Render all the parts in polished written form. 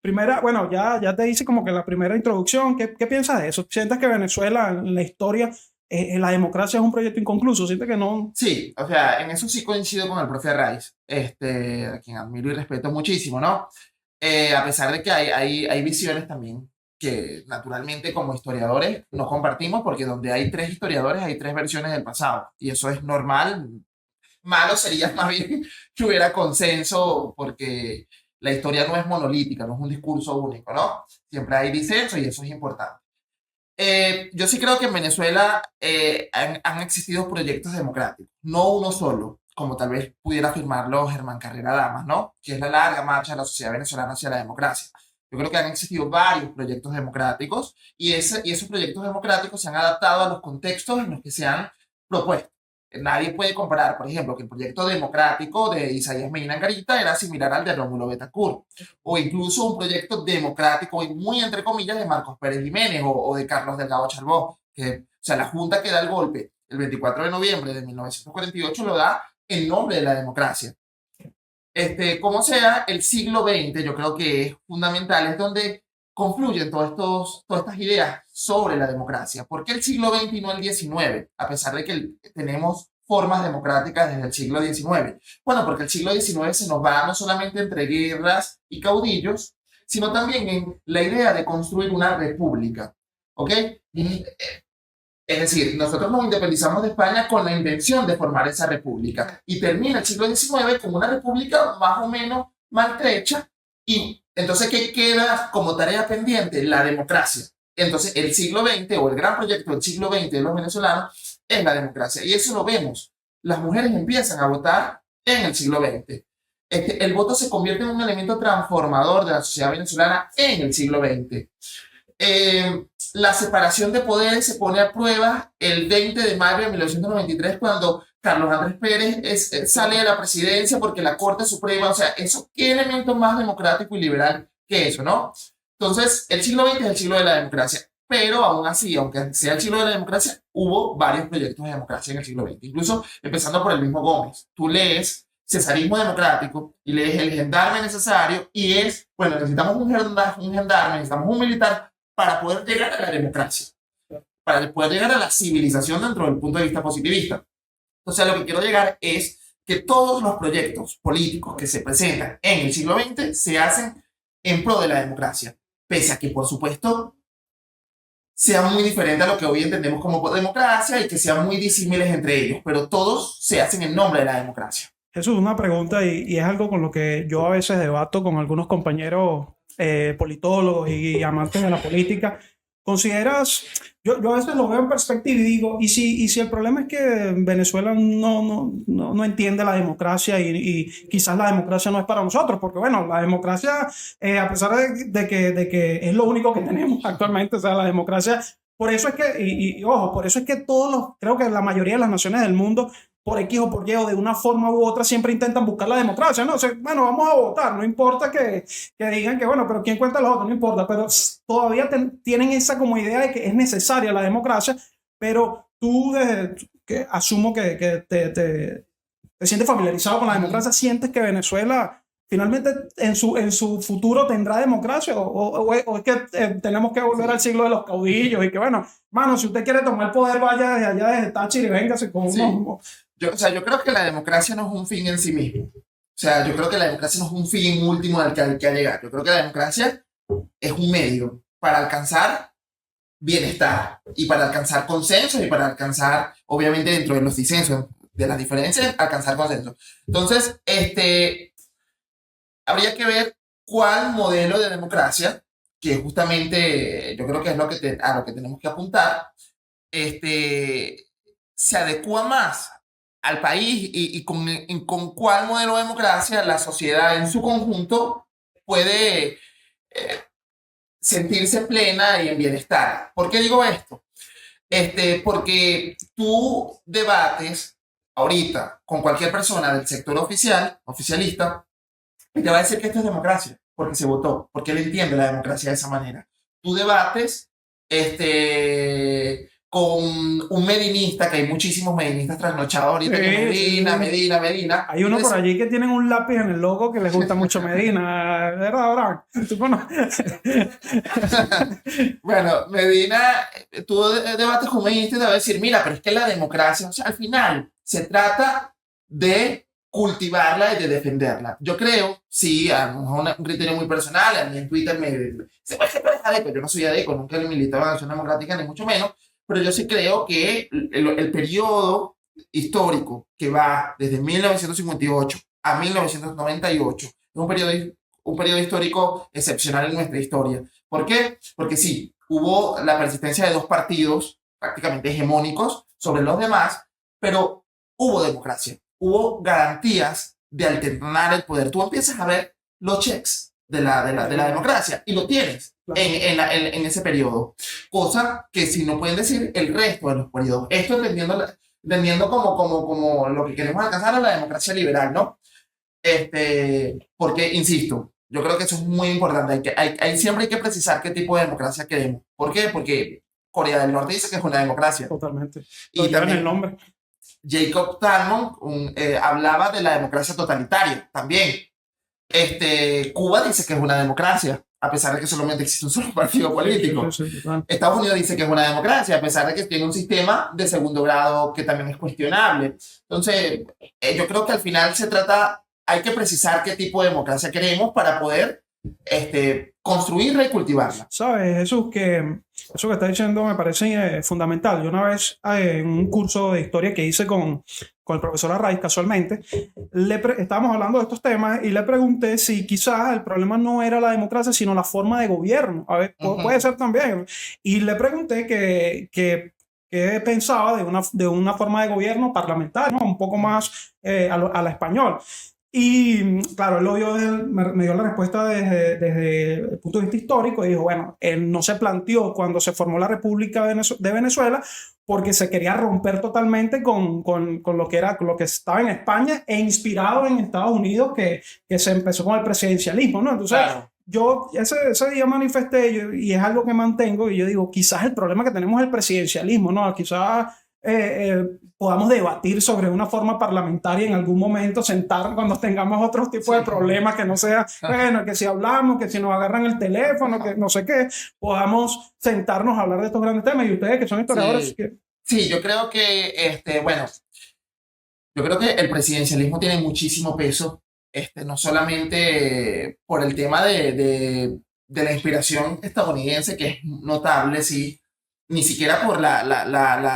primera, bueno, ya te hice como que la primera introducción. ¿Qué piensas de eso? ¿Sientes que Venezuela en la historia, la democracia es un proyecto inconcluso? ¿Sientes que no? Sí, o sea, en eso sí coincido con el profe Arraiz, a quien admiro y respeto muchísimo, ¿no? A pesar de que hay visiones también que naturalmente como historiadores no compartimos, porque donde hay tres historiadores hay tres versiones del pasado, y eso es normal. Malo sería más bien que hubiera consenso, porque la historia no es monolítica, no es un discurso único, ¿no? Siempre hay disenso y eso es importante. Yo sí creo que en Venezuela han existido proyectos democráticos, no uno solo, como tal vez pudiera afirmarlo Germán Carrera Damas, ¿no? Que es la larga marcha de la sociedad venezolana hacia la democracia. Yo creo que han existido varios proyectos democráticos y esos proyectos democráticos se han adaptado a los contextos en los que se han propuesto. Nadie puede comparar, por ejemplo, que el proyecto democrático de Isaías Medina Angarita era similar al de Rómulo Betancourt, o incluso un proyecto democrático y muy entre comillas de Marcos Pérez Jiménez o de Carlos Delgado Charbó, que, o sea, la junta que da el golpe el 24 de noviembre de 1948 lo da en nombre de la democracia. Como sea, el siglo XX yo creo que es fundamental, es donde confluyen todas estas ideas sobre la democracia. ¿Por qué el siglo XX y no el XIX? A pesar de que tenemos formas democráticas desde el siglo XIX. Bueno, porque el siglo XIX se nos va no solamente entre guerras y caudillos, sino también en la idea de construir una república. ¿Ok? Es decir, nosotros nos independizamos de España con la intención de formar esa república y termina el siglo XIX como una república más o menos maltrecha. Y entonces, ¿qué queda como tarea pendiente? La democracia. Entonces, el siglo XX o el gran proyecto del siglo XX de los venezolanos es la democracia. Y eso lo vemos. Las mujeres empiezan a votar en el siglo XX. El voto se convierte en un elemento transformador de la sociedad venezolana en el siglo XX. La separación de poderes se pone a prueba el 20 de mayo de 1993 cuando Carlos Andrés Pérez sale de la presidencia porque la Corte Suprema, o sea, eso, ¿qué elemento más democrático y liberal que eso, no? Entonces, el siglo XX es el siglo de la democracia, pero aún así, aunque sea el siglo de la democracia, hubo varios proyectos de democracia en el siglo XX, incluso empezando por el mismo Gómez. Tú lees cesarismo democrático y lees el gendarme necesario y es, bueno, necesitamos un gendarme, necesitamos un militar para poder llegar a la democracia, para poder llegar a la civilización dentro del punto de vista positivista. Entonces, a lo que quiero llegar es que todos los proyectos políticos que se presentan en el siglo XX se hacen en pro de la democracia, pese a que, por supuesto, sean muy diferentes a lo que hoy entendemos como democracia y que sean muy disímiles entre ellos, pero todos se hacen en nombre de la democracia. Eso es una pregunta y es algo con lo que yo a veces debato con algunos compañeros politólogos y amantes de la política. ¿Consideras, yo a veces lo veo en perspectiva y digo, y si el problema es que Venezuela no entiende la democracia y quizás la democracia no es para nosotros? Porque bueno, la democracia, a pesar de que es lo único que tenemos actualmente, o sea, la democracia, por eso es que, ojo, por eso es que creo que la mayoría de las naciones del mundo por X o por Y o de una forma u otra siempre intentan buscar la democracia, ¿no? O sea, bueno, vamos a votar, no importa que digan que, bueno, pero ¿quién cuenta los votos? No importa, pero todavía tienen esa como idea de que es necesaria la democracia, pero tú, que asumo que te sientes familiarizado con la democracia, sientes que Venezuela finalmente en su futuro tendrá democracia o es que tenemos que volver al siglo de los caudillos y que bueno, mano, si usted quiere tomar el poder, vaya desde allá, desde Táchira y véngase con Sí. unos. O sea, yo creo que la democracia no es un fin en sí mismo. O sea, yo creo que la democracia no es un fin último al que hay que llegar. Yo creo que la democracia es un medio para alcanzar bienestar y para alcanzar consensos y para alcanzar, obviamente, dentro de los disensos, de las diferencias, alcanzar consensos. Entonces, habría que ver cuál modelo de democracia, que justamente yo creo que es a lo que tenemos que apuntar, se adecua más al país y con cuál modelo de democracia la sociedad en su conjunto puede sentirse plena y en bienestar. ¿Por qué digo esto? Porque tú debates ahorita con cualquier persona del sector oficialista, y te va a decir que esto es democracia, porque se votó, porque él entiende la democracia de esa manera. Tú debates con un medinista, que hay muchísimos medinistas trasnochados ahorita, que Medina. Hay uno por allí que tienen un lápiz en el logo que les gusta mucho Medina, ¿verdad, Abraham? ¿Tú conoces? Bueno, Medina tuvo debates con medinistas y te va a decir, mira, pero es que la democracia, o sea, al final se trata de cultivarla y de defenderla. Yo creo, sí, a lo mejor un criterio muy personal, a mí en Twitter se puede ser ADECO, yo no soy ADECO, nunca he militado en la Acción Democrática, ni mucho menos, pero yo sí creo que el periodo histórico que va desde 1958 a 1998 es un periodo histórico excepcional en nuestra historia. ¿Por qué? Porque sí, hubo la persistencia de dos partidos prácticamente hegemónicos sobre los demás, pero hubo democracia, hubo garantías de alternar el poder. Tú empiezas a ver los checks de la democracia y lo tienes en ese periodo. Cosa que si no pueden decir el resto de los periodos. Esto entendiendo como lo que queremos alcanzar a la democracia liberal, ¿no? Porque, insisto, yo creo que eso es muy importante. Siempre hay que precisar qué tipo de democracia queremos. ¿Por qué? Porque Corea del Norte dice que es una democracia. Totalmente. Y también el nombre. Jacob Talmon hablaba de la democracia totalitaria también. Cuba dice que es una democracia, a pesar de que solamente existe un solo partido político. Estados Unidos dice que es una democracia, a pesar de que tiene un sistema de segundo grado que también es cuestionable. Entonces, yo creo que al final hay que precisar qué tipo de democracia queremos para poder construirla y cultivarla. ¿Sabes? Eso que estás diciendo me parece fundamental. Yo una vez en un curso de historia que hice con el profesor Arraiz, casualmente, estábamos hablando de estos temas y le pregunté si quizás el problema no era la democracia, sino la forma de gobierno. A ver, puede ser también. Y le pregunté que pensaba de una forma de gobierno parlamentaria, ¿no? Un poco más a la español. Y claro, él me dio la respuesta desde el punto de vista histórico y dijo, bueno, él no se planteó cuando se formó la República de Venezuela porque se quería romper totalmente con lo que estaba en España e inspirado en Estados Unidos que se empezó con el presidencialismo, ¿no? Entonces, claro, yo ese día manifesté y es algo que mantengo y yo digo, quizás el problema que tenemos es el presidencialismo, ¿no? Quizás podamos debatir sobre una forma parlamentaria en algún momento, sentar cuando tengamos otros tipos de problemas que no sea, bueno, que si hablamos, que si nos agarran el teléfono, que no sé qué, podamos sentarnos a hablar de estos grandes temas. Y ustedes que son historiadores... Sí, yo creo que, yo creo que el presidencialismo tiene muchísimo peso, no solamente por el tema de la inspiración estadounidense, que es notable, sí, ni siquiera por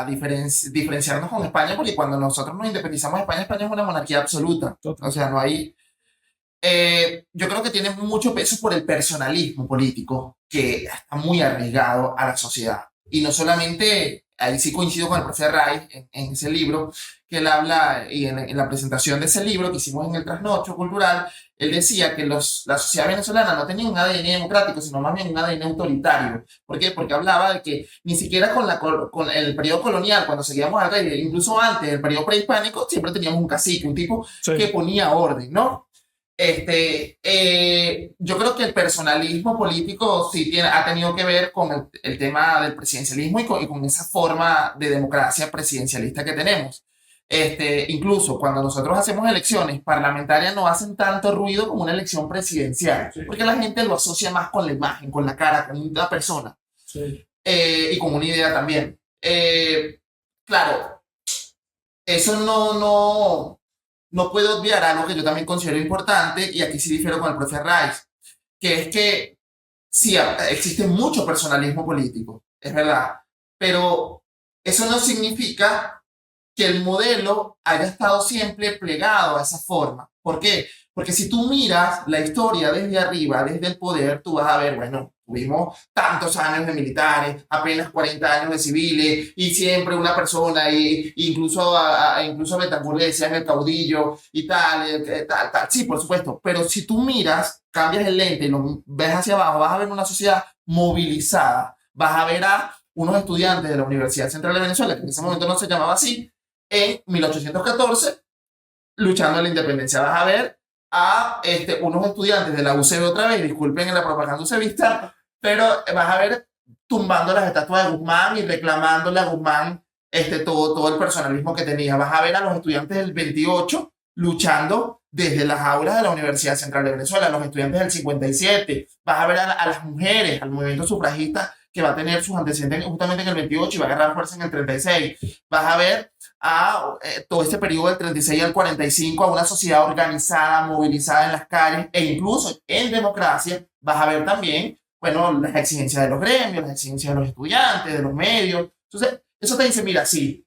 diferenciarnos con España, porque cuando nosotros nos independizamos de España, España es una monarquía absoluta. O sea, no hay... yo creo que tiene mucho peso por el personalismo político que está muy arraigado a la sociedad. Y no solamente, ahí sí coincido con el profesor Arraiz en ese libro, que él habla, y en la presentación de ese libro que hicimos en el Trasnocho Cultural, él decía que la sociedad venezolana no tenía un ADN democrático, sino más bien un ADN autoritario. ¿Por qué? Porque hablaba de que ni siquiera con el periodo colonial, cuando seguíamos al rey, incluso antes del periodo prehispánico, siempre teníamos un cacique, un tipo que ponía orden, ¿no? Yo creo que el personalismo político sí ha tenido que ver con el tema del presidencialismo y con esa forma de democracia presidencialista que tenemos. Incluso cuando nosotros hacemos elecciones parlamentarias no hacen tanto ruido como una elección presidencial, porque la gente lo asocia más con la imagen, con la cara, con una persona, y con una idea también. Claro, eso no puedo obviar algo que yo también considero importante, y aquí sí difiero con el profe Arraiz, que es que sí, existe mucho personalismo político, es verdad, pero eso no significa que el modelo haya estado siempre plegado a esa forma. ¿Por qué? Porque si tú miras la historia desde arriba, desde el poder, tú vas a ver, bueno, tuvimos tantos años de militares, apenas 40 años de civiles, y siempre una persona, incluso Betancourt le decían el caudillo y tal. Sí, por supuesto, pero si tú miras, cambias el lente y lo ves hacia abajo, vas a ver una sociedad movilizada, vas a ver a unos estudiantes de la Universidad Central de Venezuela, que en ese momento no se llamaba así, en 1814, luchando en la independencia. Vas a ver a unos estudiantes de la UCB otra vez, disculpen la propaganda UCBista, pero vas a ver tumbando las estatuas de Guzmán y reclamándole a Guzmán todo el personalismo que tenía. Vas a ver a los estudiantes del 28 luchando desde las aulas de la Universidad Central de Venezuela, los estudiantes del 57, vas a ver a las mujeres, al movimiento sufragista que va a tener sus antecedentes justamente en el 28 y va a agarrar fuerza en el 36. Vas a ver a todo este periodo del 36 al 45 a una sociedad organizada, movilizada en las calles e incluso en democracia. Vas a ver también, bueno, las exigencias de los gremios, las exigencias de los estudiantes, de los medios. Entonces, eso te dice, mira, sí,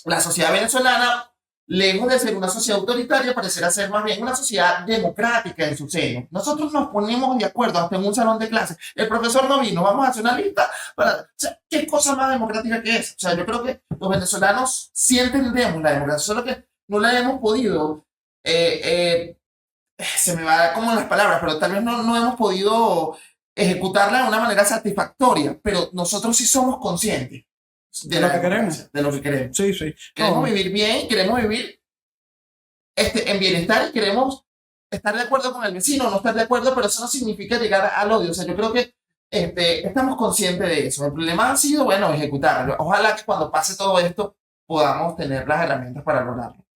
la sociedad venezolana, lejos de ser una sociedad autoritaria, parecerá ser más bien una sociedad democrática en su seno. Nosotros nos ponemos de acuerdo hasta en un salón de clases. El profesor no vino, vamos a hacer una lista para... O sea, ¿qué cosa más democrática que es? O sea, yo creo que los venezolanos sí entendemos la democracia, solo que no la hemos podido... se me va como en las palabras, pero tal vez no hemos podido ejecutarla de una manera satisfactoria, pero nosotros sí somos conscientes de De la lo que queremos. democracia, de lo que queremos. Sí, sí. Queremos No, vivir bien, queremos vivir en bienestar y queremos estar de acuerdo con el vecino, no estar de acuerdo, pero eso no significa llegar al odio. O sea, yo creo que estamos conscientes de eso. El problema ha sido, bueno, ejecutarlo. Ojalá que cuando pase todo esto podamos tener las herramientas para lograrlo.